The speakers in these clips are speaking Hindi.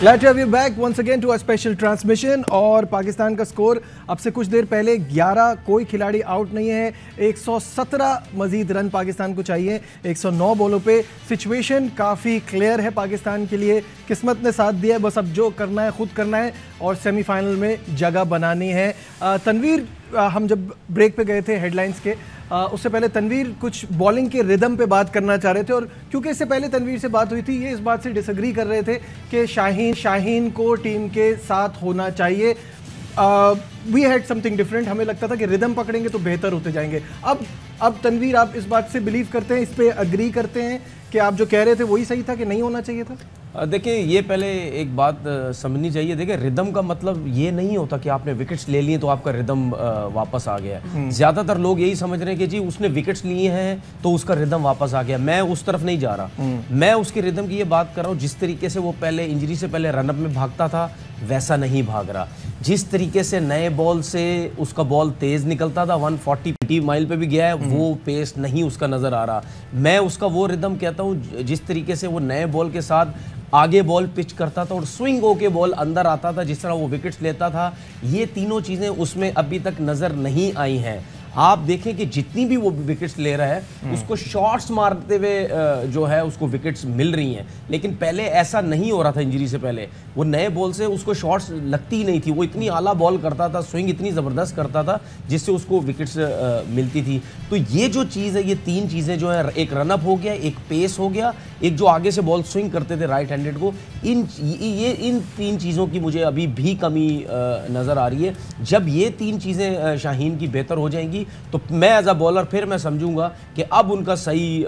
Glad to have you back once again to a special transmission। और पाकिस्तान का स्कोर अब से कुछ देर पहले 11, कोई खिलाड़ी आउट नहीं है। 117 मजीद रन पाकिस्तान को चाहिए 109 बॉलों पे। सिचुएशन काफ़ी क्लियर है पाकिस्तान के लिए, किस्मत ने साथ दिया है, बस अब जो करना है खुद करना है और सेमीफाइनल में जगह बनानी है। तनवीर, हम जब ब्रेक पे गए थे हेडलाइंस के, उससे पहले तनवीर कुछ बॉलिंग के रिदम पे बात करना चाह रहे थे, और क्योंकि इससे पहले तनवीर से बात हुई थी, ये इस बात से डिसएग्री कर रहे थे कि शाहीन को टीम के साथ होना चाहिए। वी हैड समथिंग डिफरेंट, हमें लगता था कि रिदम पकड़ेंगे तो बेहतर होते जाएंगे। अब तनवीर, आप इस बात से बिलीव करते हैं, इस पे अग्री करते हैं कि आप जो कह रहे थे वही सही था कि नहीं होना चाहिए था? देखिए, ये पहले एक बात समझनी चाहिए। देखिए, रिदम का मतलब ये नहीं होता कि आपने विकेट्स ले लिए तो आपका रिदम वापस आ गया। ज्यादातर लोग यही समझ रहे हैं कि जी उसने विकेट्स लिए हैं तो उसका रिदम वापस आ गया। मैं उस तरफ नहीं जा रहा, मैं उसके रिदम की ये बात कर रहा हूँ जिस तरीके से वो पहले इंजरी से पहले रनअप में भागता था वैसा नहीं भाग रहा। जिस तरीके से नए बॉल से उसका बॉल तेज निकलता था, 140 माइल पे भी गया है, वो पेस नहीं उसका नजर आ रहा। मैं उसका वो रिदम कहता हूँ जिस तरीके से वो नए बॉल के साथ आगे बॉल पिच करता था और स्विंग होके बॉल अंदर आता था, जिस तरह वो विकेट्स लेता था, ये तीनों चीजें उसमें अभी तक नजर नहीं आई हैं। आप देखें कि जितनी भी वो विकेट्स ले रहा है उसको शॉट्स मारते हुए जो है उसको विकेट्स मिल रही हैं, लेकिन पहले ऐसा नहीं हो रहा था। इंजरी से पहले वो नए बॉल से उसको शॉट्स लगती ही नहीं थी, वो इतनी आला बॉल करता था, स्विंग इतनी ज़बरदस्त करता था जिससे उसको विकेट्स मिलती थी। तो ये जो चीज़ है, ये तीन चीज़ें जो है, एक रनअप हो गया, एक पेस हो गया, एक जो आगे से बॉल स्विंग करते थे राइट हैंडेड को, इन तीन चीज़ों की मुझे अभी भी कमी नज़र आ रही है। जब ये तीन चीज़ें शाहीन की बेहतर हो जाएंगी तो मैं एज अ बॉलर फिर मैं समझूंगा कि अब उनका सही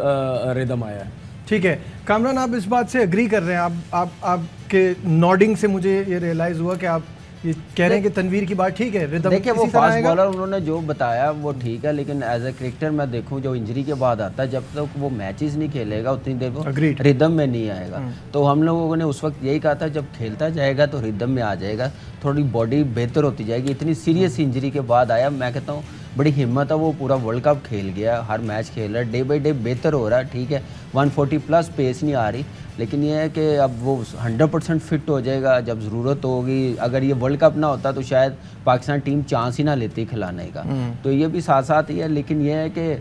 रिदम आया है। ठीक है कामरान, आप इस बात से एग्री कर रहे हैं? आपके नॉडिंग से मुझे ये रियलाइज हुआ कि आप ये कह रहे हैं कि तनवीर की बात ठीक है, रिदम देखिए वो फास्ट बॉलर उन्होंने जो बताया वो ठीक है, लेकिन एज ए क्रिकेटर मैं देखूं जो इंजरी के बाद आता है, जब तक वो मैचेस नहीं खेलेगा उतनी देर वो रिदम में नहीं आएगा। तो हम लोगों ने उस वक्त यही कहा था जब खेलता जाएगा तो रिदम में आ जाएगा, थोड़ी बॉडी बेहतर होती जाएगी। इतनी सीरियस इंजरी के बाद आया, मैं कहता हूँ बड़ी हिम्मत है, वो पूरा वर्ल्ड कप खेल गया, हर मैच खेल रहा है, डे बाई डे बेहतर हो रहा है। ठीक है 140 प्लस पेस नहीं आ रही, लेकिन ये है कि अब वो 100% फिट हो जाएगा जब ज़रूरत होगी। अगर ये वर्ल्ड कप ना होता तो शायद पाकिस्तान टीम चांस ही ना लेती खिलाने का। तो ये भी साथ साथ ही है, लेकिन ये है कि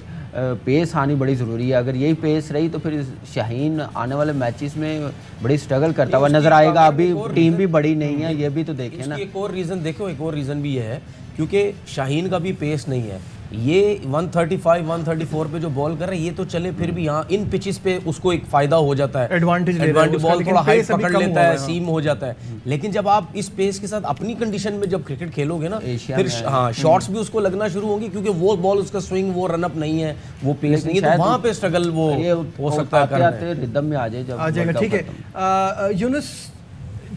पेस आनी बड़ी ज़रूरी है। अगर यही पेस रही तो फिर शाहीन आने वाले मैचेस में बड़ी स्ट्रगल करता हुआ नजर आएगा। अभी टीम भी बड़ी नहीं है, ये भी तो देखें ना। एक और रीज़न देखो, एक और रीज़न भी ये है क्योंकि शाहीन का भी पेस नहीं है। ये 135 134 पे जो बॉल कर रहे हैं, ये तो चले फिर भी यहाँ इन पिचेस पे उसको एक फायदा हो जाता है, एडवांटेज बॉल थोड़ा हाई पकड़ लेता है, सीम हो जाता है। लेकिन जब आप इस पेस के साथ अपनी कंडीशन में जब क्रिकेट खेलोगे ना, फिर हाँ शॉट्स भी उसको लगना शुरू होंगे क्योंकि वो बॉल उसका स्विंग, वो रनअप नहीं है, वो पेस नहीं है, तो वहाँ पे स्ट्रगल वो हो सकता है, रिदम में आ जाएगा। ठीक है यूनुस,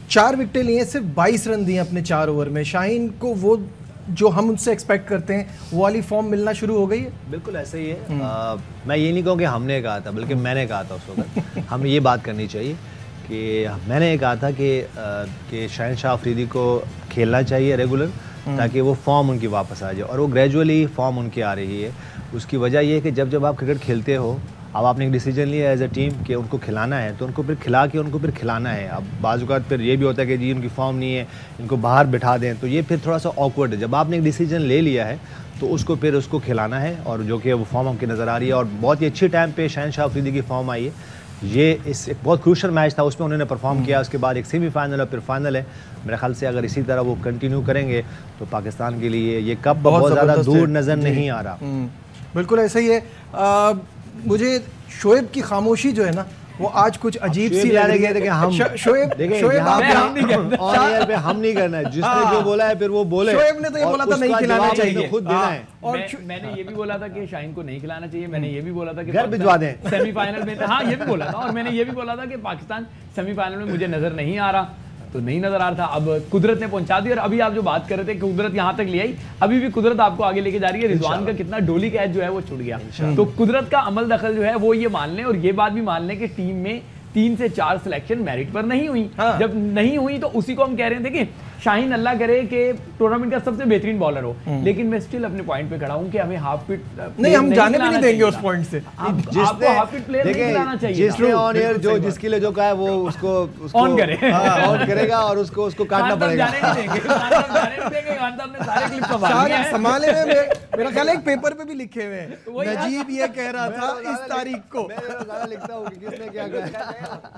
4 विकेटें लिए, सिर्फ 22 रन दिए अपने 4 ओवर में। शाहीन को वो जो हम उनसे एक्सपेक्ट करते हैं वो वाली फॉर्म मिलना शुरू हो गई है? बिल्कुल ऐसे ही है। मैं ये नहीं कहूँ कि हमने कहा था, बल्कि मैंने कहा था उस वक्त हमें ये बात करनी चाहिए कि मैंने ये कहा था कि शाहीन शाह अफरीदी को खेलना चाहिए रेगुलर, ताकि वो फॉर्म उनकी वापस आ जाए, और वो ग्रेजुअली फॉर्म उनकी आ रही है। उसकी वजह ये है कि जब आप क्रिकेट खेलते हो, अब आपने एक डिसीजन लिया एज ए टीम कि उनको खिलाना है, तो उनको फिर खिला के उनको फिर खिलाना है। अब बाज़-औक़ात फिर ये भी होता है कि जी उनकी फॉर्म नहीं है, इनको बाहर बिठा दें, तो ये फिर थोड़ा सा ऑकवर्ड है। जब आपने एक डिसीजन ले लिया है तो उसको फिर उसको खिलाना है, और जो कि वो फॉर्म हमकी नज़र आ रही है, और बहुत ही अच्छी टाइम पे शाहीन शाह अफरीदी की फॉर्म आई है। ये इस एक बहुत क्रूशल मैच था, उसमें उन्होंने परफॉर्म किया, उसके बाद एक सेमीफाइनल और फिर फाइनल है। मेरे ख्याल से अगर इसी तरह वो कंटिन्यू करेंगे तो पाकिस्तान के लिए ये कप बहुत ज़्यादा दूर नज़र नहीं आ रहा। बिल्कुल ऐसा ही है। मुझे शोएब की खामोशी जो है ना, वो आज कुछ अजीब सी लग रही है। शोएब हम नहीं करना है, जिसने जो बोला है फिर वो बोले। शोएब ने तो ये बोला था नहीं खिलाना चाहिए, खुद देना है। और मैंने ये भी बोला था कि शाहीन को नहीं खिलाना चाहिए, मैंने ये भी बोला था कि घर भिजवा दें सेमीफाइनल में। हाँ ये भी बोला था, और मैंने ये भी बोला था कि पाकिस्तान सेमीफाइनल में मुझे नजर नहीं आ रहा, तो नहीं नजर आ रहा था। अब कुदरत ने पहुंचा दी, और अभी आप जो बात कर रहे थे कुदरत यहां तक ले आई, अभी भी कुदरत आपको आगे लेके जा रही है। रिजवान का कितना डोली कैच जो है वो छूट गया, तो कुदरत का अमल दखल जो है वो ये मान लें, और ये बात भी मान लें कि टीम में 3 से 4 सिलेक्शन मेरिट पर नहीं हुई। जब नहीं हुई तो उसी को हम कह रहे थे कि शाहीन अल्लाह करे कि टूर्नामेंट का सबसे बेहतरीन बॉलर हो, लेकिन मैं स्टिल अपने पॉइंट पे खड़ा हूं कि हमें हाफ फिट नहीं, हम जाने भी नहीं देंगे उस पॉइंट से। आपको हाफ फिट प्लेयर नहीं खिलाना चाहिए। जिसने ऑन एयर जो जिसके लिए जो कहा है वो उसको ऑन करे, ऑन करेगा और उसको काटना पड़ेगा। सारे संभाले हुए मेरा ख्याल है एक पेपर पे भी लिखे हुए हैं, नजीब ये कह रहा था इस तारीख को। मैं गाना लिखता हूँ कि किसने क्या कहा।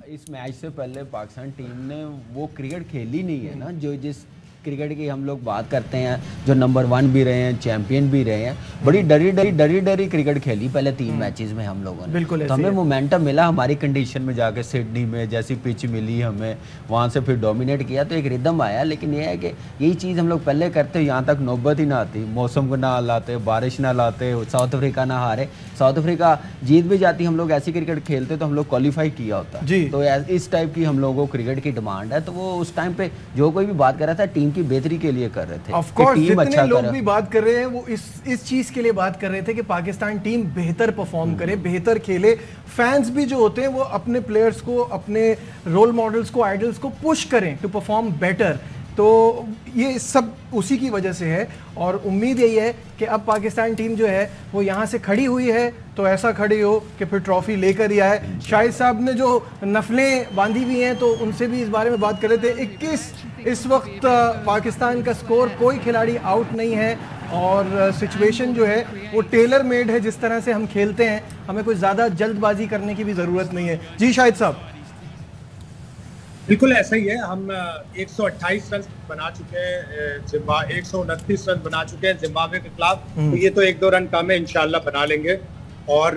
इस मैच से पहले पाकिस्तान टीम ने वो क्रिकेट खेली नहीं है ना, जो जिस क्रिकेट की हम लोग बात करते हैं, जो नंबर 1 भी रहे हैं, चैंपियन भी रहे हैं। बड़ी डरी क्रिकेट खेली पहले 3 मैचेस में हम लोगों ने। बिल्कुल तो हमें मोमेंटम मिला हमारी कंडीशन में जाके, सिडनी में जैसी पिच मिली हमें, वहाँ से फिर डोमिनेट किया तो एक रिदम आया। लेकिन ये है कि यही चीज़ हम लोग पहले करते, यहाँ तक नौबत ही ना आती, मौसम को ना लाते, बारिश ना लाते, साउथ अफ्रीका ना हारे, साउथ अफ्रीका जीत भी जाती, हम लोग ऐसी क्रिकेट खेलते तो हम लोग क्वालिफाई किया होता। तो इस टाइप की हम लोगों को क्रिकेट की डिमांड है। तो वो उस टाइम पे जो कोई भी बात कर रहा था टीम की बेहतरी के लिए कर रहे थे। ऑफ कोर्स जितने लोग भी बात कर रहे हैं वो इस चीज के लिए बात कर रहे थे कि पाकिस्तान टीम बेहतर परफॉर्म करे, बेहतर खेले। फैंस भी जो होते हैं वो अपने प्लेयर्स को, अपने रोल मॉडल्स को, आइडल्स को पुश करें टू परफॉर्म बेटर। तो ये सब उसी की वजह से है और उम्मीद यही है कि अब पाकिस्तान टीम जो है वो यहाँ से खड़ी हुई है तो ऐसा खड़ी हो कि फिर ट्रॉफी लेकर ही आए। शाहिद साहब ने जो नफलें बांधी हुई हैं तो उनसे भी इस बारे में बात कर रहे थे। 21 इस वक्त पाकिस्तान का स्कोर, कोई खिलाड़ी आउट नहीं है और सिचुएशन जो है वो टेलर मेड है। जिस तरह से हम खेलते हैं हमें कोई ज़्यादा जल्दबाजी करने की भी ज़रूरत नहीं है। जी शाहिद साहब। बिल्कुल ऐसा ही है। हम 128 रन बना चुके हैं, 129 रन बना चुके हैं जिम्बाब्वे के खिलाफ। तो ये तो 1-2 रन कम है, इंशाल्लाह बना लेंगे। और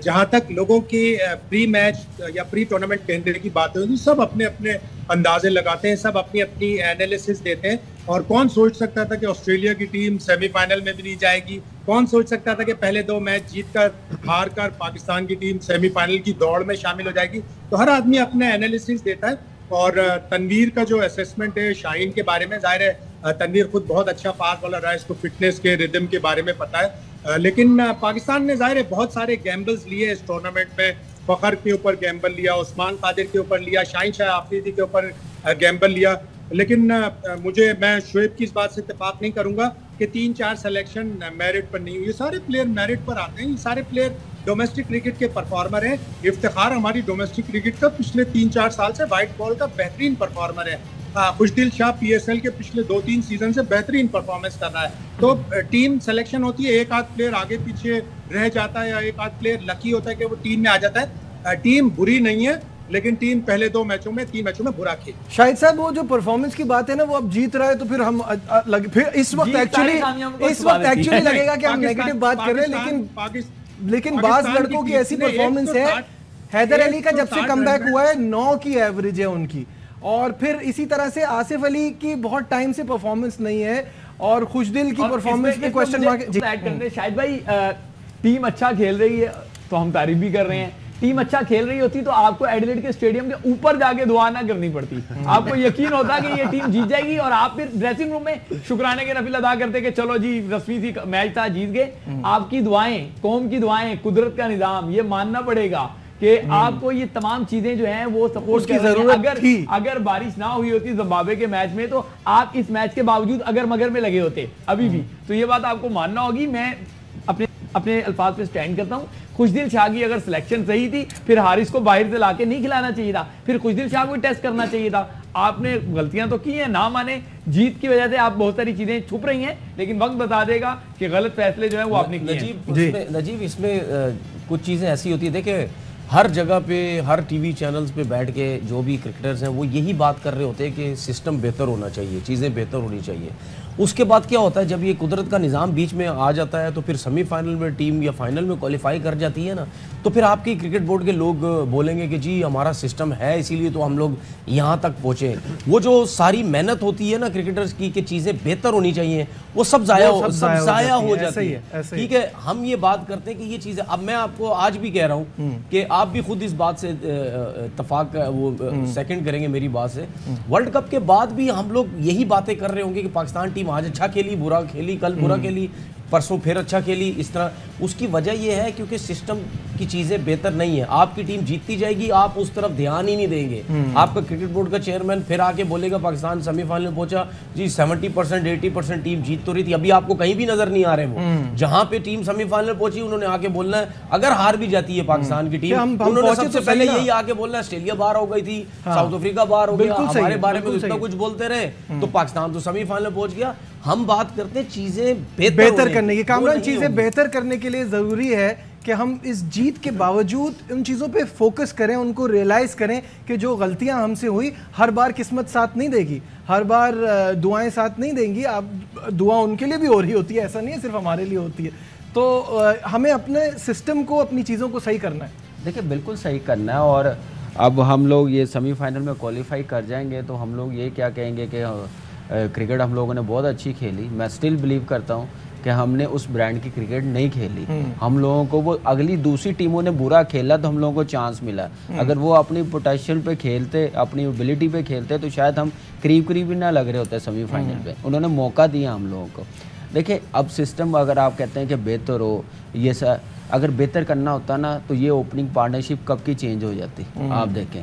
जहां तक लोगों की प्री मैच या प्री टूर्नामेंट कहने की बात है, सब अपने अपने अंदाजे लगाते हैं, सब अपनी अपनी एनालिसिस देते हैं। और कौन सोच सकता था कि ऑस्ट्रेलिया की टीम सेमीफाइनल में भी नहीं जाएगी, कौन सोच सकता था कि पहले 2 मैच जीतकर हार कर पाकिस्तान की टीम सेमीफाइनल की दौड़ में शामिल हो जाएगी। तो हर आदमी अपना एनालिसिस देता है। और तनवीर का जो असेसमेंट है शाहीन के बारे में, जाहिर है तनवीर खुद बहुत अच्छा फास्ट बॉलर रहा है, इसको फिटनेस के रिदम के बारे में पता है। लेकिन पाकिस्तान ने जाहिर है बहुत सारे गैम्बल्स लिए इस टूर्नामेंट में। फखर के ऊपर गैम्बल लिया, उस्मान कादिर के ऊपर लिया, शाहीन शाह आफरीदी के ऊपर गैम्बल लिया। लेकिन मैं शुएब की इस बात से इत्तेफाक नहीं करूंगा कि 3-4 सिलेक्शन मेरिट पर नहीं हुई। ये सारे प्लेयर मेरिट पर आते हैं, ये सारे प्लेयर डोमेस्टिक क्रिकेट के परफॉर्मर हैं। इफ्तिखार हमारी डोमेस्टिक क्रिकेट का पिछले 3-4 साल से वाइट बॉल का बेहतरीन परफॉर्मर है। खुशदिल शाह PSL के पिछले 2-3 सीजन से बेहतरीन परफॉर्मेंस कर रहा है। तो टीम सिलेक्शन होती है, एक आध प्लेयर आगे पीछे रह जाता है या एक आध प्लेयर लकी होता है कि वो टीम में आ जाता है। टीम बुरी नहीं है, लेकिन टीम पहले 3 मैचों में बुरा खेली। शाहिद साहब वो जो परफॉर्मेंस की बात है ना, वो अब जीत रहा है तो फिर हम फिर इस वक्त एक्चुअली लगेगा कि हम नेगेटिव बात कर रहे हैं। लेकिन बाज लड़कों की ऐसी परफॉर्मेंस है। हैदर अली का जब से कमबैक हुआ है 9 की एवरेज है उनकी, और फिर इसी तरह से आसिफ अली की बहुत टाइम से परफॉर्मेंस नहीं है और खुशदिल की परफॉर्मेंस में क्वेश्चन मार्क ऐड करने। शाहिद भाई टीम अच्छा खेल रही है तो हम तारीफ भी कर रहे हैं। टीम अच्छा खेल रही होती तो आपको एडिलेड के स्टेडियम के ऊपर जाके दुआ ना करनी पड़ती, आपको यकीन होता कि ये टीम जीत जाएगी और आप फिर ड्रेसिंग रूम में शुक्राने के नफिल अदा करते कि चलो जी रस्मी सी मैच था, जीत गए। आपकी दुआएं, कौम की दुआएं, कुदरत का निजाम, ये मानना पड़ेगा कि आपको ये तमाम चीजें जो हैं वो सपोर्ट की जरूरत थी। अगर बारिश ना हुई होती जिम्बाब्वे के मैच में तो आप इस मैच के बावजूद अगर मगर में लगे होते अभी भी, तो ये बात आपको मानना होगी। मैं अपने अल्फाज पे स्टैंड करता हूँ। खुशदिल शाह की अगर सिलेक्शन सही थी फिर हारिस को बाहर से लाके नहीं खिलाना चाहिए था, फिर खुशदिल शाह को टेस्ट करना चाहिए था। आपने गलतियां तो की हैं, ना माने, जीत की वजह से आप बहुत सारी चीजें छुप रही हैं, लेकिन वक्त बता देगा कि गलत फैसले जो है वो आपने किए। नजीब इसमें कुछ चीजें ऐसी होती है, देखिए हर जगह पे, हर टीवी चैनल्स पे बैठ के जो भी क्रिकेटर्स हैं वो यही बात कर रहे होते हैं कि सिस्टम बेहतर होना चाहिए, चीज़ें बेहतर होनी चाहिए। उसके बाद क्या होता है, जब ये कुदरत का निज़ाम बीच में आ जाता है तो फिर सेमीफाइनल में टीम या फाइनल में क्वालिफाई कर जाती है ना, तो फिर आपकी क्रिकेट बोर्ड के लोग बोलेंगे कि जी हमारा सिस्टम है इसीलिए तो हम लोग यहाँ तक पहुँचे। वो जो सारी मेहनत होती है ना क्रिकेटर्स की कि चीज़ें बेहतर होनी चाहिए, वो सब ज़ाया हो जाती है। ठीक है, हम ये बात करते हैं कि ये चीज़ें, अब मैं आपको आज भी कह रहा हूँ कि आप भी खुद इस बात से इत्तेफाक वो सेकंड करेंगे मेरी बात से। वर्ल्ड कप के बाद भी हम लोग यही बातें कर रहे होंगे कि पाकिस्तान टीम आज अच्छा खेली, बुरा खेली, कल बुरा खेली। परसों फिर अच्छा खेली, इस तरह। उसकी वजह यह है क्योंकि सिस्टम की चीज़ें बेहतर नहीं है। आपकी टीम जीतती जाएगी, आप उस तरफ ध्यान ही नहीं देंगे। आपका क्रिकेट बोर्ड का चेयरमैन फिर आके बोलेगा पाकिस्तान सेमीफाइनल में पहुंचा जी, 70% 80% टीम जीत तो रही थी, अभी आपको कहीं भी नजर नहीं आ रहे वो। जहां पे टीम सेमीफाइनल पहुंची उन्होंने आके बोलना है, अगर हार भी जाती है पाकिस्तान की टीम, उन्होंने सबसे पहले यही आके बोलना है ऑस्ट्रेलिया बाहर हो गई थी, साउथ अफ्रीका बाहर हो गया, हमारे बारे में इतना कुछ बोलते रहे, तो पाकिस्तान तो सेमीफाइनल पहुंच गया। हम बात करते हैं चीजें बेहतर करने की। कामरान, चीजें बेहतर करने के लिए जरूरी है कि हम इस जीत के बावजूद उन चीज़ों पे फोकस करें, उनको रियलाइज़ करें कि जो गलतियां हमसे हुई, हर बार किस्मत साथ नहीं देगी, हर बार दुआएं साथ नहीं देंगी। आप दुआ उनके लिए भी हो रही होती है, ऐसा नहीं है सिर्फ हमारे लिए होती है। तो हमें अपने सिस्टम को, अपनी चीज़ों को सही करना है। देखिए बिल्कुल सही करना है। और अब हम लोग ये सेमीफाइनल में क्वालिफाई कर जाएंगे तो हम लोग ये क्या कहेंगे कि क्रिकेट हम लोगों ने बहुत अच्छी खेली। मैं स्टिल बिलीव करता हूँ कि हमने उस ब्रांड की क्रिकेट नहीं खेली। हम लोगों को वो अगली दूसरी टीमों ने बुरा खेला तो हम लोगों को चांस मिला। अगर वो अपनी पोटेंशियल पे खेलते, अपनी एबिलिटी पे खेलते तो शायद हम करीब ही ना लग रहे होते सेमीफाइनल पे। उन्होंने मौका दिया हम लोगों को। देखिए अब सिस्टम अगर आप कहते हैं कि बेहतर हो, ये सर अगर बेहतर करना होता ना तो ये ओपनिंग पार्टनरशिप कब की चेंज हो जाती। आप देखें,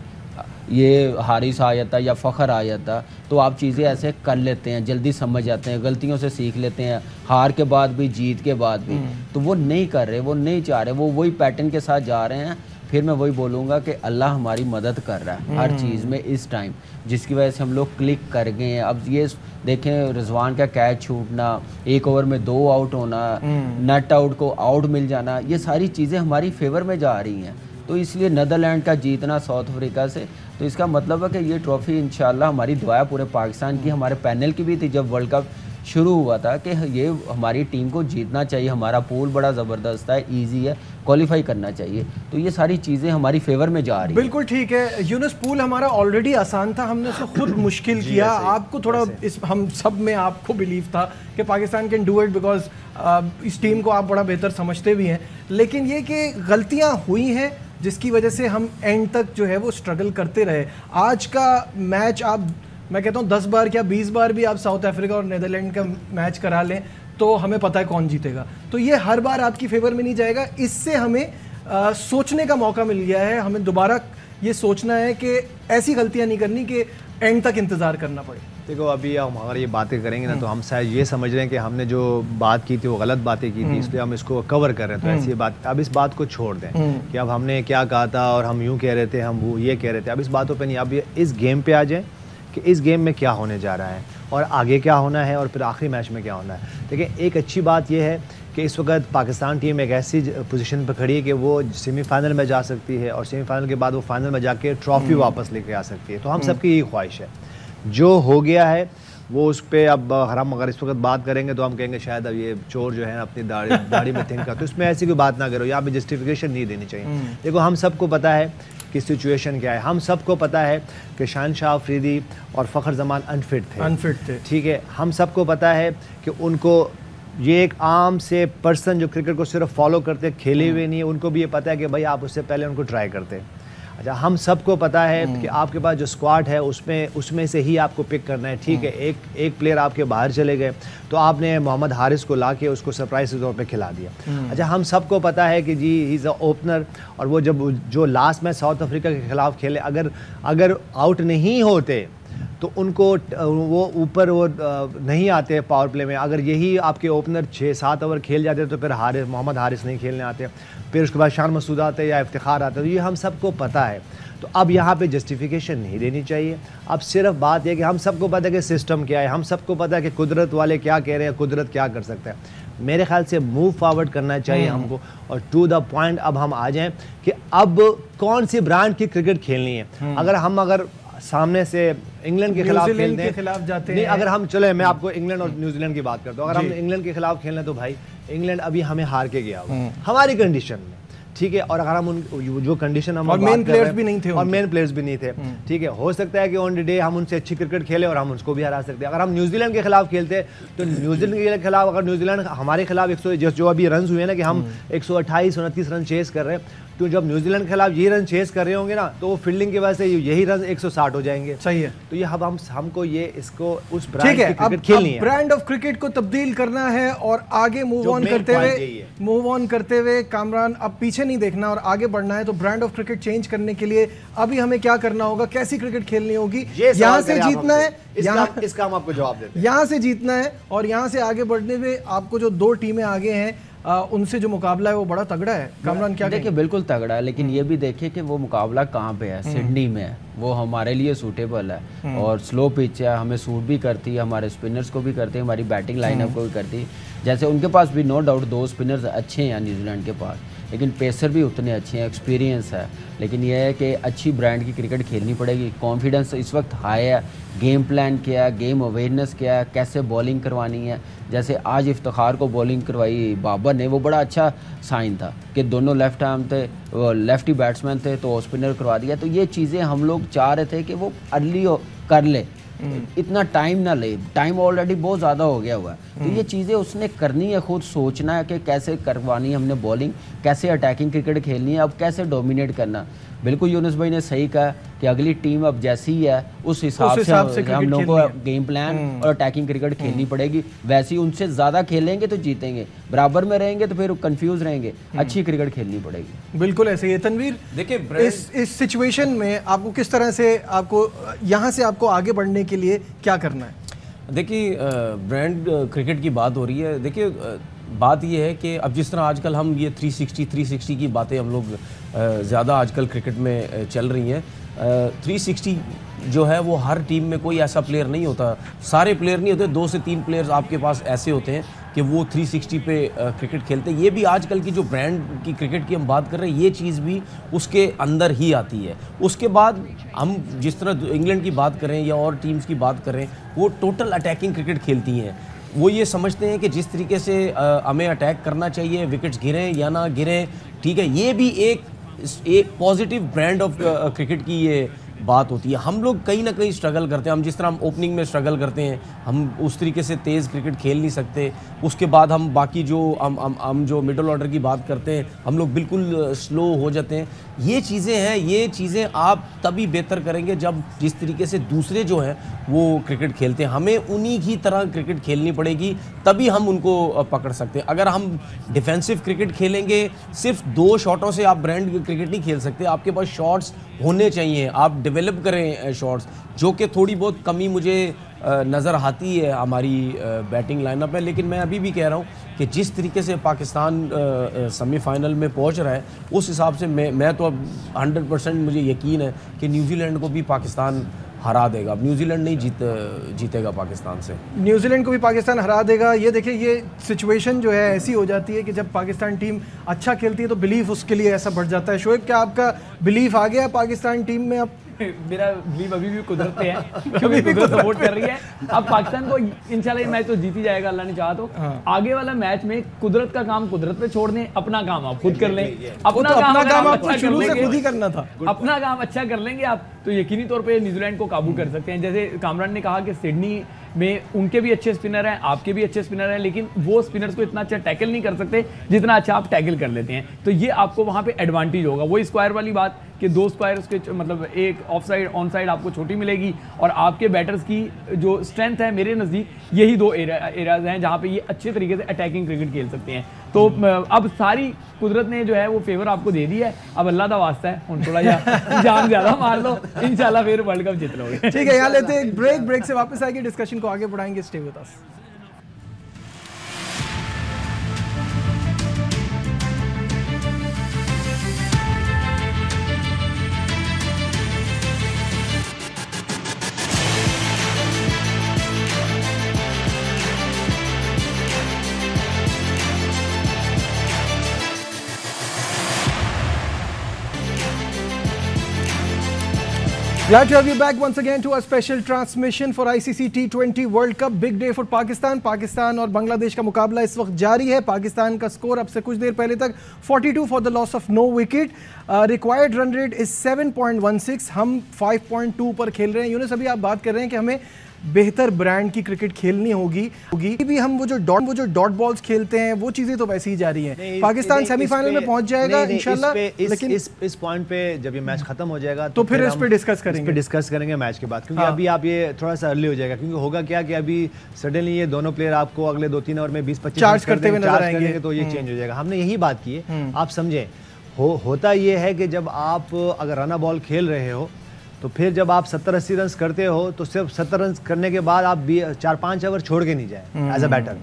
ये हारिस आ जाता या फ़खर आ जाता तो आप चीज़ें ऐसे कर लेते हैं, जल्दी समझ जाते हैं, गलतियों से सीख लेते हैं, हार के बाद भी जीत के बाद भी। तो वो नहीं कर रहे, वो नहीं चाह रहे, वो वही पैटर्न के साथ जा रहे हैं। फिर मैं वही बोलूँगा कि अल्लाह हमारी मदद कर रहा है हर चीज़ में इस टाइम, जिसकी वजह से हम लोग क्लिक कर गए हैं। अब ये देखें, रिजवान का कैच छूटना, 1 ओवर में 2 आउट होना, नट आउट को आउट मिल जाना, ये सारी चीज़ें हमारी फेवर में जा रही हैं। तो इसलिए नीदरलैंड का जीतना साउथ अफ्रीका से, तो इसका मतलब है कि ये ट्रॉफी इंशाल्लाह हमारी दुआ पूरे पाकिस्तान की, हमारे पैनल की भी थी जब वर्ल्ड कप शुरू हुआ था कि ये हमारी टीम को जीतना चाहिए। हमारा पूल बड़ा ज़बरदस्त है, इजी है, क्वालिफाई करना चाहिए। तो ये सारी चीज़ें हमारी फेवर में जा रही हैं। बिल्कुल ठीक है यूनुस, पूल हमारा ऑलरेडी आसान था, हमने उसको खुद मुश्किल किया। आपको थोड़ा इस, हम सब में आपको बिलीव था कि Pakistan can do it because इस टीम को आप बड़ा बेहतर समझते भी हैं। लेकिन ये कि गलतियाँ हुई हैं जिसकी वजह से हम एंड तक जो है वो स्ट्रगल करते रहे। आज का मैच आप, मैं कहता हूँ 10 बार क्या 20 बार भी आप साउथ अफ्रीका और नीदरलैंड का मैच करा लें तो हमें पता है कौन जीतेगा। तो ये हर बार आपकी फेवर में नहीं जाएगा। इससे हमें सोचने का मौका मिल गया है। हमें दोबारा ये सोचना है कि ऐसी गलतियां नहीं करनी कि एंड तक इंतज़ार करना पड़े। देखो अभी हम अगर ये बातें करेंगे ना तो हम शायद ये समझ रहे हैं कि हमने जो बात की थी वो गलत बातें की थी, इसलिए हम इसको कवर कर रहे हैं। तो ऐसी बात, अब इस बात को छोड़ दें कि अब हमने क्या कहा था और हम यूँ कह रहे थे, हम वो ये कह रहे थे। अब इस बातों पे नहीं, अब इस गेम पे आ जाएं कि इस गेम में क्या होने जा रहा है और आगे क्या होना है और फिर आखिरी मैच में क्या होना है। देखिए एक अच्छी बात यह है कि इस वक्त पाकिस्तान टीम एक ऐसी पोजीशन पर खड़ी है कि वो सेमीफाइनल में जा सकती है और सेमीफाइनल के बाद वो फाइनल में जाके ट्रॉफी वापस लेके आ सकती है। तो हम सबकी यही ख्वाहिश है। जो हो गया है वो उस पर अब हम अगर इस वक्त बात करेंगे तो हम कहेंगे शायद अब ये चोर जो है अपनी दाढ़ी में थिंक कर, तो इसमें ऐसी कोई बात ना करो, यहाँ पे जस्टिफिकेशन नहीं देनी चाहिए। देखो हम सबको पता है कि सिचुएशन क्या है, हम सबको पता है कि शहनशाह अफरीदी और फ़खर जमान अनफिट थे, ठीक है। हम सबको पता है कि उनको, ये एक आम से पर्सन जो क्रिकेट को सिर्फ फॉलो करते खेले हुए नहीं है, उनको भी ये पता है कि भाई आप उससे पहले उनको ट्राई करते। अच्छा, हम सबको पता है कि आपके पास जो स्क्वाड है उसमें से ही आपको पिक करना है, ठीक है। एक प्लेयर आपके बाहर चले गए तो आपने मोहम्मद हारिस को लाके उसको सरप्राइज के तौर पे खिला दिया। अच्छा, हम सबको पता है कि जी ही इज़ अ ओपनर, और वो जो लास्ट मैच साउथ अफ्रीका के खिलाफ खेले, अगर आउट नहीं होते तो उनको वो ऊपर वो नहीं आते पावर प्ले में। अगर यही आपके ओपनर 6-7 ओवर खेल जाते तो फिर मोहम्मद हारिस नहीं खेलने आते, फिर उसके बाद शान मसूद आते या इफ्तिखार आते। तो ये हम सबको पता है। तो अब यहाँ पे जस्टिफिकेशन नहीं देनी चाहिए। अब सिर्फ बात यह कि हम सबको पता है कि सिस्टम क्या है, हम सबको पता है कि कुदरत वाले क्या कह रहे हैं, कुदरत क्या कर सकता है। मेरे ख्याल से मूव फॉरवर्ड करना चाहिए हमको, और टू द पॉइंट अब हम आ जाएं कि अब कौन सी ब्रांड की क्रिकेट खेलनी है। अगर सामने से इंग्लैंड के खिलाफ खेलते हैं, नहीं अगर हम चले, मैं आपको इंग्लैंड और न्यूजीलैंड की बात करता हूँ। अगर हम इंग्लैंड के खिलाफ खेलना तो भाई इंग्लैंड अभी हमें हार के गया हमारी कंडीशन में, ठीक है। और अगर हम जो कंडीशन हम मेन प्लेयर्स भी नहीं थे, और मेन प्लेयर्स भी नहीं थे, ठीक है। हो सकता है कि ऑन द डे हम उनसे अच्छी क्रिकेट खेले और हम उसको भी हरा सकते हैं। अगर हम न्यूजीलैंड के खिलाफ खेलते तो न्यूजीलैंड के खिलाफ, अगर न्यूजीलैंड हमारे खिलाफ 100 जो अभी रन हुए ना कि हम 128-29 रन चेस कर रहे हैं, तो जब न्यूजीलैंड के खिलाफ यही रन चेस कर रहे होंगे ना, तो वो फील्डिंग की वजह से यही रन 160 हो जाएंगे। सही है। तो ये हमको ये इसको उस ब्रांड की क्रिकेट खेलनी है, ब्रांड ऑफ क्रिकेट को तब्दील करना है और आगे मूव ऑन करते हुए कामरान अब पीछे नहीं देखना और आगे बढ़ना है। तो ब्रांड ऑफ क्रिकेट चेंज करने के लिए अभी हमें क्या करना होगा, कैसी क्रिकेट खेलनी होगी, यहाँ से जीतना है, इसका हम आपको जवाब देते हैं। यहाँ से जीतना है और यहाँ से आगे बढ़ने में आपको जो 2 टीमें आगे हैं उनसे जो मुकाबला है वो बड़ा तगड़ा है। कामरान क्या देखिए, बिल्कुल तगड़ा है, लेकिन ये भी देखिए कि वो मुकाबला कहाँ पे है, सिडनी में है, वो हमारे लिए सूटेबल है और स्लो पिच है, हमें सूट भी करती है, हमारे स्पिनर्स को भी करती है, हमारी बैटिंग लाइनअप को भी करती है। जैसे उनके पास भी नो डाउट 2 स्पिनर्स अच्छे हैं न्यूजीलैंड के पास, लेकिन पेसर भी उतने अच्छे हैं, एक्सपीरियंस है। लेकिन यह है कि अच्छी ब्रांड की क्रिकेट खेलनी पड़ेगी। कॉन्फिडेंस इस वक्त हाई है, गेम प्लान क्या है, गेम अवेयरनेस क्या है, कैसे बॉलिंग करवानी है। जैसे आज इफ्तिखार को बॉलिंग करवाई बाबर ने, वो बड़ा अच्छा साइन था कि दोनों लेफ्ट आर्म थे, वो लेफ्टी बैट्समैन थे, तो स्पिनर करवा दिया। तो ये चीज़ें हम लोग चाह रहे थे कि वो अर्ली कर ले, इतना टाइम ना ले, टाइम ऑलरेडी बहुत ज़्यादा हो गया हुआ है। तो ये चीज़ें उसने करनी है, खुद सोचना है कि कैसे करवानी है हमने बॉलिंग, कैसे अटैकिंग क्रिकेट खेलनी है, अब कैसे डोमिनेट करना। बिल्कुल यूनुस भाई ने सही कहा कि अगली टीम अब जैसी ही है उस हिसाब से हम लोगों को गेम प्लान और अटैकिंग क्रिकेट खेलनी पड़ेगी। वैसे ही उनसे ज़्यादा खेलेंगे तो जीतेंगे, बराबर में रहेंगे तो फिर कंफ्यूज रहेंगे। अच्छी क्रिकेट खेलनी पड़ेगी। बिल्कुल ऐसे ही। तनवीर, देखिए इस सिचुएशन में आपको किस तरह से, आपको यहाँ से आपको आगे बढ़ने के लिए क्या करना है? देखिए, ब्रांड क्रिकेट की बात हो रही है। देखिए, बात ये है कि अब जिस तरह आजकल हम ये 360 की बातें हम लोग ज़्यादा आजकल क्रिकेट में चल रही हैं। 360 जो है वो हर टीम में कोई ऐसा प्लेयर नहीं होता, सारे प्लेयर नहीं होते, 2 से 3 प्लेयर्स आपके पास ऐसे होते हैं कि वो 360 पे क्रिकेट खेलते हैं। ये भी आजकल की जो ब्रांड की क्रिकेट की हम बात कर रहे हैं, ये चीज़ भी उसके अंदर ही आती है। उसके बाद हम जिस तरह इंग्लैंड की बात करें या और टीम्स की बात करें, वो टोटल अटैकिंग क्रिकेट खेलती हैं। वो ये समझते हैं कि जिस तरीके से हमें अटैक करना चाहिए, विकेट्स गिरें या ना गिरें, ठीक है, ये भी एक पॉजिटिव ब्रांड ऑफ क्रिकेट की ये बात होती है। हम लोग कहीं ना कहीं स्ट्रगल करते हैं। हम जिस तरह हम ओपनिंग में स्ट्रगल करते हैं, हम उस तरीके से तेज़ क्रिकेट खेल नहीं सकते। उसके बाद हम बाकी जो हम जो मिडल ऑर्डर की बात करते हैं, हम लोग बिल्कुल स्लो हो जाते हैं। ये चीज़ें हैं, ये चीज़ें आप तभी बेहतर करेंगे जब जिस तरीके से दूसरे जो हैं वो क्रिकेट खेलते हैं, हमें उन्हीं की तरह क्रिकेट खेलनी पड़ेगी, तभी हम उनको पकड़ सकते हैं। अगर हम डिफेंसिव क्रिकेट खेलेंगे, सिर्फ 2 शॉटों से आप ब्रांड क्रिकेट नहीं खेल सकते। आपके पास शॉट्स होने चाहिए, आप डेवलप करें शॉट्स, जो कि थोड़ी बहुत कमी मुझे नज़र आती है हमारी बैटिंग लाइनअप में। लेकिन मैं अभी भी कह रहा हूँ कि जिस तरीके से पाकिस्तान सेमीफाइनल में पहुँच रहा है, उस हिसाब से मैं तो अब 100% मुझे यकीन है कि न्यूजीलैंड को भी पाकिस्तान हरा देगा। अब न्यूजीलैंड नहीं जीतेगा पाकिस्तान से, न्यूजीलैंड को भी पाकिस्तान हरा देगा। ये देखिए, ये सिचुएशन जो है ऐसी हो जाती है कि जब पाकिस्तान टीम अच्छा खेलती है तो बिलीफ उसके लिए ऐसा बढ़ जाता है। शोएब, क्या आपका बिलीफ आ गया पाकिस्तान टीम में? अब मेरा बिलीव अभी भी कुदरत पे है, क्योंकि कुदरत सपोर्ट कर रही है। अब पाकिस्तान को इंशाल्लाह ये मैच तो जीत ही जाएगा, अल्लाह ने चाहा तो। आगे वाला मैच में कुदरत का काम कुदरत पे छोड़ दें, अपना काम आप खुद कर लें। अपना काम आपको शुरू से खुद ही करना था। अपना काम अच्छा कर लेंगे आप तो यकीनी तौर पे न्यूजीलैंड को काबू कर सकते हैं। जैसे कामरान ने कहा कि सिडनी में उनके भी अच्छे स्पिनर हैं, आपके भी अच्छे स्पिनर हैं, लेकिन वो स्पिनर्स को इतना अच्छा टैकल नहीं कर सकते जितना अच्छा आप टैकल कर लेते हैं। तो ये आपको वहां पे एडवांटेज होगा। वही स्क्वायर वाली बात कि 2 स्क्वायर्स के मतलब एक ऑफ साइड ऑन साइड आपको छोटी मिलेगी, और आपके बैटर्स की जो स्ट्रेंथ है मेरे नज़दीक यही 2 एरियाज हैं जहां पे ये अच्छे तरीके से अटैकिंग क्रिकेट खेल सकते हैं। तो अब सारी कुदरत ने जो है वो फेवर आपको दे दी है। अब अल्लाह का वास्ता है, हम थोड़ा जान ज़्यादा मार लो, इंशाल्लाह फिर वर्ल्ड कप जीत लोगे। ठीक है, यहाँ लेते हैं एक ब्रेक से वापस आएंगे, डिस्कशन को आगे बढ़ाएंगे। Stay with us. Glad to have you back once again to our special transmission for ICC T20 World Cup. Big day for Pakistan. Pakistan और बांग्लादेश का मुकाबला इस वक्त जारी है। पाकिस्तान का स्कोर अब से कुछ देर पहले तक 42 for the loss of no wicket. Required run rate is 7.16। हम 5.2 पर खेल रहे हैं। यूनुस, अभी आप बात कर रहे हैं कि हमें बेहतर ब्रांड की क्रिकेट खेलनी होगी भी। हम वो जो डॉट बॉल्स खेलते हैं वो चीजें तो वैसे ही जा रही हैं। पाकिस्तान सेमीफाइनल में पहुंच जाएगा इंशाल्लाह, लेकिन इस पॉइंट पे जब ये मैच खत्म हो जाएगा तो फिर इस पे डिस्कस करेंगे मैच के बाद, क्योंकि अभी आप ये थोड़ा सा अर्ली हो जाएगा, क्योंकि होगा क्या कि अभी सडनली ये दोनों प्लेयर आपको अगले 2-3 ओवर में 20-25 चार्ज करते हुए नजर आएंगे, तो ये चेंज हो जाएगा। हमने यही बात की है, आप समझें। होता ये है कि जब आप अगर रन बॉल खेल रहे हो तो फिर जब आप 70-80 रन करते हो तो सिर्फ 70 रन करने के बाद आप 4-5 ओवर छोड़ के नहीं जाए एज अ बैटर।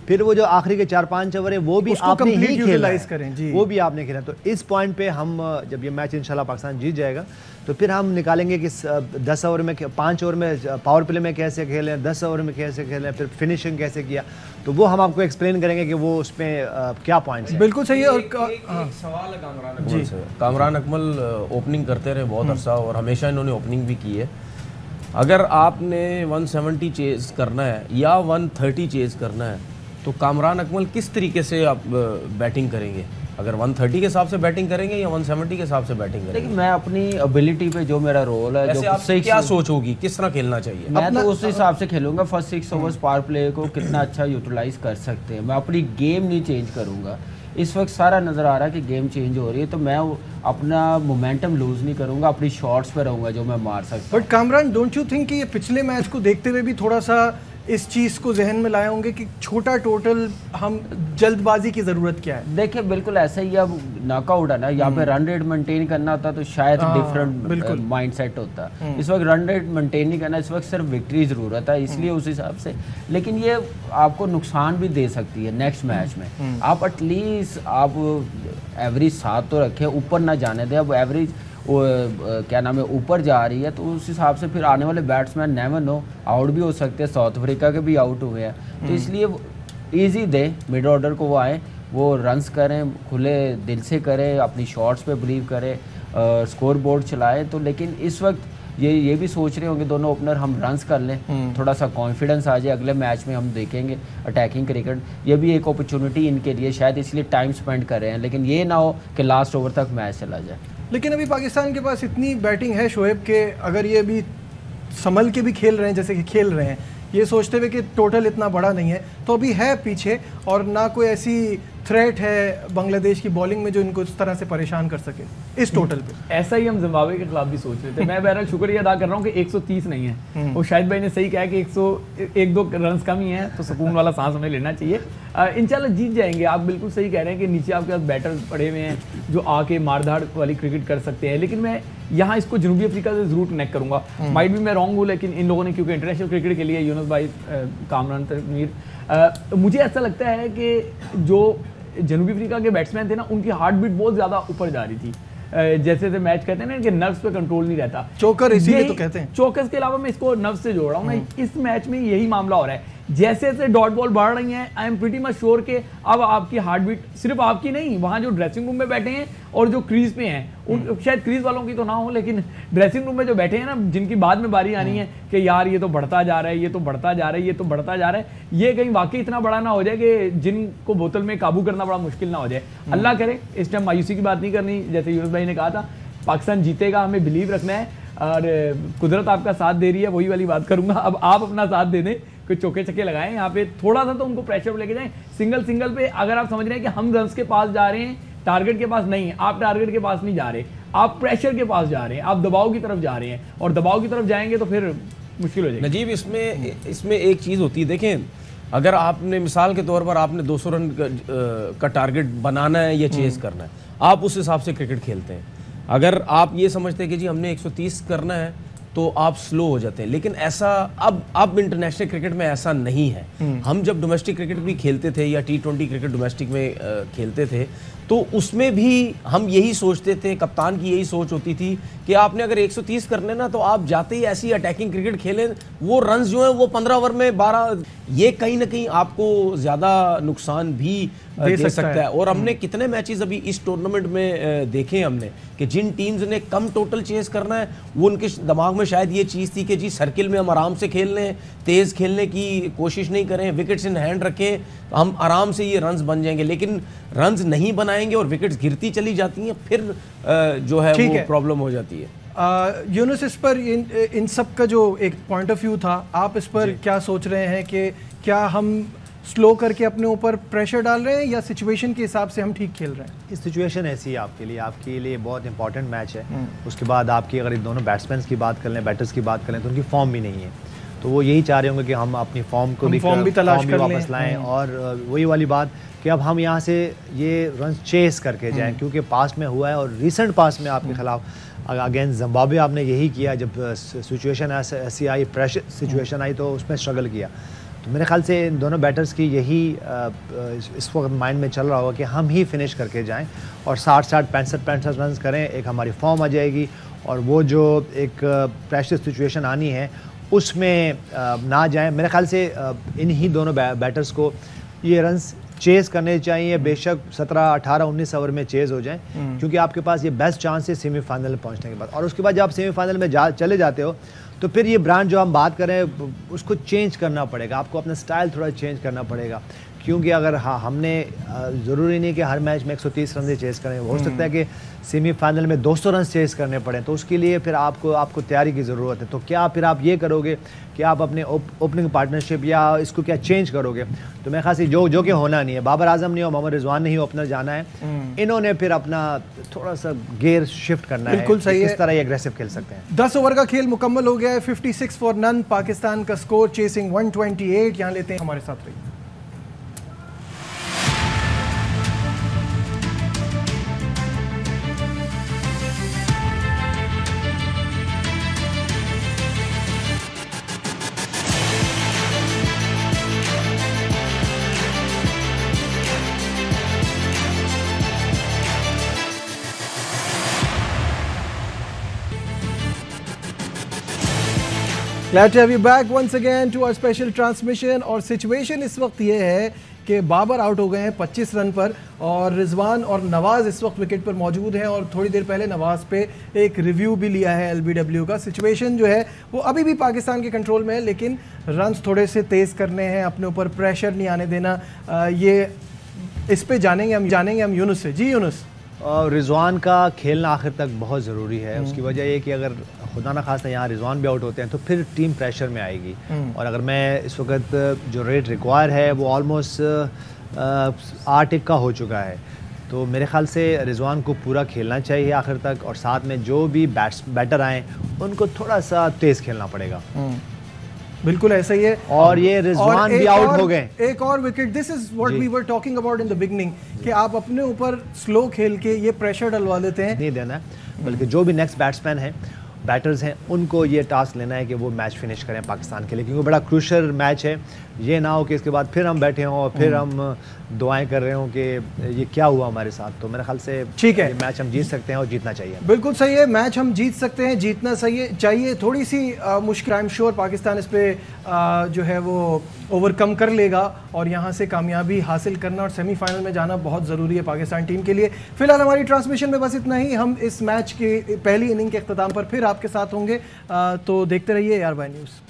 फिर वो जो आखिरी के 4-5 ओवर है वो भी आपने ही यूटिलाइज करें जी, वो भी आपने खेला। तो इस पॉइंट पे हम जब ये मैच इंशाल्लाह पाकिस्तान जीत जाएगा तो फिर हम निकालेंगे कि 10 ओवर में 5 ओवर में पावर प्ले में कैसे खेले, 10 ओवर में कैसे खेले, फिर फिनिशिंग कैसे किया, तो वो हम आपको एक्सप्लेन करेंगे कि वो उसमें क्या पॉइंट्स हैं। बिल्कुल सही है। और एक सवाल है कामरान अकमल से। कामरान अकमल ओपनिंग करते रहे बहुत अरसा और हमेशा इन्होंने ओपनिंग भी की है। अगर आपने 170 चेज करना है या 130 चेज करना है तो कामरान अकमल किस तरीके से आप बैटिंग करेंगे? अगर 130 के हिसाब से बैटिंग करेंगे या 170 के हिसाब से बैटिंग करेंगे? देखिए मैं अपनी एबिलिटी पे जो मेरा रोल है, जो आपसे क्या सोच होगी, किस तरह खेलना चाहिए? मैं तो उस हिसाब से खेलूंगा। फर्स्ट 6 ओवर्स पावर प्ले को कितना अच्छा यूटिलाइज कर सकते हैं। मैं अपनी गेम नहीं चेंज करूंगा। इस वक्त सारा नज़र आ रहा है कि गेम चेंज हो रही है, तो मैं अपना मोमेंटम लूज नहीं करूंगा, अपनी शॉट्स पे रहूंगा जो मैं मार सकता हूं। But Kamran, don't you think कि ये पिछले मैच को देखते हुए भी थोड़ा सा इस चीज़ को जहन में लाए होंगे कि छोटा टोटल, हम जल्दबाजी की ज़रूरत क्या है? देखिए बिल्कुल ऐसा ही। अब नॉकआउट है ना, यहाँ पे रन रेट मेंटेन करना होता तो शायद डिफरेंट माइंडसेट होता। इस वक्त रन रेट मेंटेन नहीं करना, इस वक्त सिर्फ विक्ट्री ज़रूरत है, इसलिए उस हिसाब से। लेकिन ये आपको नुकसान भी दे सकती है नेक्स्ट मैच में। आप एटलीस्ट आप एवरेज 7 तो रखें, ऊपर ना जाने दें। अब एवरेज क्या नाम है ऊपर जा रही है, तो उस हिसाब से फिर आने वाले बैट्समैन नेवर नो आउट भी हो सकते हैं। साउथ अफ्रीका के भी आउट हुए हैं, तो इसलिए इजी दे मिड ऑर्डर को, वो आए, वो रन्स करें, खुले दिल से करें, अपनी शॉट्स पे बिलीव करें, स्कोर बोर्ड चलाएं। तो लेकिन इस वक्त ये भी सोच रहे होंगे दोनों ओपनर हम रन्स कर लें, थोड़ा सा कॉन्फिडेंस आ जाए। अगले मैच में हम देखेंगे अटैकिंग क्रिकेट, ये भी एक अपॉर्चुनिटी इनके लिए, शायद इसलिए टाइम स्पेंड कर रहे हैं। लेकिन ये ना हो कि लास्ट ओवर तक मैच चला जाए। लेकिन अभी पाकिस्तान के पास इतनी बैटिंग है शोएब के, अगर ये भी संभल के भी खेल रहे हैं जैसे कि खेल रहे हैं, ये सोचते हुए कि टोटल इतना बड़ा नहीं है, तो अभी है पीछे, और ना कोई ऐसी थ्रेट है बांग्लादेश की बॉलिंग में जो इनको इस तरह से परेशान कर सके इस टोटल पे। ऐसा ही हम जिम्बाब्वे के खिलाफ भी सोच रहे थे। मैं बहरहाल शुक्रिया अदा कर रहा हूँ कि 130 नहीं है। वो शाहिद भाई ने सही कहा कि 101-2 रन कम ही है, तो सुकून वाला सांस हमें लेना चाहिए। इंशाल्लाह जीत जाएंगे। आप बिल्कुल सही कह रहे हैं कि नीचे आपके पास बैटर पड़े हुए हैं जो आके मारधाड़ वाली क्रिकेट कर सकते हैं। लेकिन मैं यहाँ इसको जनूबी अफ्रीका से जरूर कनेक्ट करूंगा। माइट भी मैं रॉन्ग हूँ, लेकिन इन लोगों ने क्योंकि इंटरनेशनल क्रिकेट के लिए यूनुस भाई, कामरान, तनवीर, मुझे ऐसा लगता है कि जो जनूबी अफ्रीका के बैट्समैन थे ना, उनकी हार्ट बीट बहुत ज़्यादा ऊपर जा रही थी। जैसे से मैच कहते हैं ना कि नर्व्स पे कंट्रोल नहीं रहता, चोकर इसीलिए तो कहते हैं। चोकर्स के अलावा मैं इसको नर्व से जोड़ रहा हूँ ना। इस मैच में यही मामला हो रहा है। जैसे जैसे डॉट बॉल बढ़ रही हैं, I am pretty much sure के अब आपकी हार्ट बीट, सिर्फ आपकी नहीं, वहाँ जो ड्रेसिंग रूम में बैठे हैं और जो क्रीज पे हैं, उन शायद क्रीज वालों की तो ना हो, लेकिन ड्रेसिंग रूम में जो बैठे हैं ना, जिनकी बाद में बारी आनी है कि यार ये तो बढ़ता जा रहा है, ये तो बढ़ता जा रहा है, ये तो बढ़ता जा रहा है, ये कहीं वाकई इतना बड़ा ना हो जाए कि जिनको बोतल में काबू करना बड़ा मुश्किल ना हो जाए। अल्लाह करे। इस टाइम मायूसी की बात नहीं करनी, जैसे यूनुस भाई ने कहा था, पाकिस्तान जीतेगा, हमें बिलीव रखना है, और कुदरत आपका साथ दे रही है, वही वाली बात करूंगा। अब आप अपना साथ दे दें, कुछ चौके चक्के लगाएं यहाँ पे, थोड़ा सा तो उनको प्रेशर पे लेके जाएं। सिंगल पे अगर आप समझ रहे हैं कि हम रन्स के पास जा रहे हैं, टारगेट के पास नहीं, आप टारगेट के पास नहीं जा रहे, आप प्रेशर के पास जा रहे हैं, आप दबाव की तरफ जा रहे हैं, और दबाव की तरफ जाएंगे तो फिर मुश्किल हो जाएगी। नजीब, इसमें एक चीज़ होती है, देखें, अगर आपने मिसाल के तौर पर आपने 200 रन का टारगेट बनाना है या चेज करना है, आप उस हिसाब से क्रिकेट खेलते हैं। अगर आप ये समझते हैं कि जी हमने 130 करना है तो आप स्लो हो जाते हैं। लेकिन ऐसा अब इंटरनेशनल क्रिकेट में ऐसा नहीं है। हम जब डोमेस्टिक क्रिकेट भी खेलते थे या T20 क्रिकेट डोमेस्टिक में खेलते थे, तो उसमें भी हम यही सोचते थे, कप्तान की यही सोच होती थी कि आपने अगर 130 करने ना, तो आप जाते ही ऐसी अटैकिंग क्रिकेट खेलें, वो रन्स जो हैं वो 15 ओवर में 12, ये कहीं ना कहीं आपको ज़्यादा नुकसान भी दे सकता है। और हमने कितने मैचेस अभी इस टूर्नामेंट में देखे हमने कि जिन टीम्स ने कम टोटल चेस करना है, वो उनके दिमाग में शायद ये चीज़ थी कि जी सर्किल में हम आराम से खेल लें, तेज़ खेलने की कोशिश नहीं करें, विकेट्स इन हैंड रखें, हम आराम से ये रन्स बन जाएंगे। लेकिन रन्स नहीं बनाएंगे और विकेट्स गिरती चली जाती हैं, फिर जो है वो प्रॉब्लम हो जाती है। यूनुस, इस पर इन सब का जो एक पॉइंट ऑफ व्यू था, आप इस पर क्या सोच रहे हैं कि क्या हम स्लो करके अपने ऊपर प्रेशर डाल रहे हैं या सिचुएशन के हिसाब से हम ठीक खेल रहे हैं? इस सिचुएशन ऐसी है आपके लिए बहुत इंपॉर्टेंट मैच है। उसके बाद आपकी अगर इन दोनों बैट्समैन की बात कर लें, बैटर्स की बात करें, तो उनकी फॉर्म भी नहीं है, तो वो यही चाह रहे होंगे कि हम अपनी फॉर्म को भी वापस लाएं। और वही वाली बात कि अब हम यहाँ से ये रन चेस करके जाएं, क्योंकि पास्ट में हुआ है और रिसेंट पास्ट में आपके खिलाफ अगेंस्ट जिम्बाब्वे आपने यही किया। जब सिचुएशन ऐसी आई, प्रेशर सिचुएशन आई, तो उसमें स्ट्रगल किया। तो मेरे ख्याल से इन दोनों बैटर्स की यही इस वक्त माइंड में चल रहा होगा कि हम ही फिनिश करके जाएं और 60-60, 65-65 रन करें, एक हमारी फॉर्म आ जाएगी और वो जो एक प्रेशर सिचुएशन आनी है उसमें ना जाएं। मेरे ख्याल से इन ही दोनों बैटर्स को ये रन्स चेज़ करने चाहिए, बेशक 17, 18, 19 ओवर में चेज़ हो जाएं, क्योंकि आपके पास ये बेस्ट चांस है सेमीफाइनल में पहुंचने के बाद। और उसके बाद जब आप सेमीफाइनल में चले जाते हो तो फिर ये ब्रांड जो हम बात करें उसको चेंज करना पड़ेगा, आपको अपना स्टाइल थोड़ा चेंज करना पड़ेगा। क्योंकि अगर हमने ज़रूरी नहीं कि हर मैच में 130 रन से चेज़ करें, हो सकता है कि सेमीफाइनल में 200 रन चेज़ करने पड़े, तो उसके लिए फिर आपको तैयारी की ज़रूरत है। तो क्या फिर आप ये करोगे कि आप अपने ओपनिंग पार्टनरशिप या इसको क्या चेंज करोगे? तो मेरे ख्याल से जो कि होना नहीं है। बाबर आजम नहीं हो, मोहम्मद रिजवान नहीं हो, ओपनर जाना है, इन्होंने फिर अपना थोड़ा सा गेयर शिफ्ट करना है। बिल्कुल सही है, इस तरह एग्रेसिव खेल सकते हैं। 10 ओवर का खेल मुकम्मल हो गया है, 56 फॉर नन पाकिस्तान का स्कोर, चेसिंग 128। यहाँ लेते हैं, हमारे साथ रहिए। Glad to have you back once again to our special transmission। और सिचुएशन इस वक्त ये है कि बाबर आउट हो गए हैं 25 रन पर और रिजवान और नवाज़ इस वक्त विकेट पर मौजूद हैं और थोड़ी देर पहले नवाज़ पे एक रिव्यू भी लिया है LBW का। सिचुएशन जो है वो अभी भी पाकिस्तान के कंट्रोल में है, लेकिन रन्स थोड़े से तेज़ करने हैं, अपने ऊपर प्रेशर नहीं आने देना। ये इस पे जानेंगे हम यूनुस से। जी यूनुस, रिजवान का खेलना आखिर तक बहुत ज़रूरी है। उसकी वजह ये कि अगर खुदा ना खास्ता यहाँ रिजवान भी आउट होते हैं तो फिर टीम प्रेशर में आएगी। और अगर मैं इस वक्त जो रेट रिक्वायर है वो ऑलमोस्ट 8 का हो चुका है, तो मेरे ख्याल से रिजवान को पूरा खेलना चाहिए आखिर तक, और साथ में जो भी बैटर आए उनको थोड़ा सा तेज़ खेलना पड़ेगा। बिल्कुल ऐसा ही है। और ये रिजवान भी आउट हो गए, एक और wicket. This is what we were talking about in the beginning कि आप अपने ऊपर स्लो खेल के ये प्रेशर डलवा देते हैं। नहीं देना है, बल्कि जो भी नेक्स्ट बैट्समैन हैं, बैटर्स हैं, उनको ये टास्क लेना है कि वो मैच फिनिश करें पाकिस्तान के लिए, क्योंकि बड़ा क्रूशल मैच है। ये ना हो कि इसके बाद फिर हम बैठे हों और फिर हम दुआएं कर रहे हों कि ये क्या हुआ हमारे साथ। तो मेरे ख्याल से ठीक है, मैच हम जीत सकते हैं और जीतना चाहिए। बिल्कुल सही है, मैच हम जीत सकते हैं, जीतना सही चाहिए। थोड़ी सी मुश्किल, आई एम श्योर पाकिस्तान इस पे जो है वो ओवरकम कर लेगा और यहाँ से कामयाबी हासिल करना और सेमीफाइनल में जाना बहुत ज़रूरी है पाकिस्तान टीम के लिए। फिलहाल हमारी ट्रांसमिशन में बस इतना ही। हम इस मैच के पहली इनिंग के अख्ताम पर फिर आपके साथ होंगे, तो देखते रहिए यार बाय न्यूज़।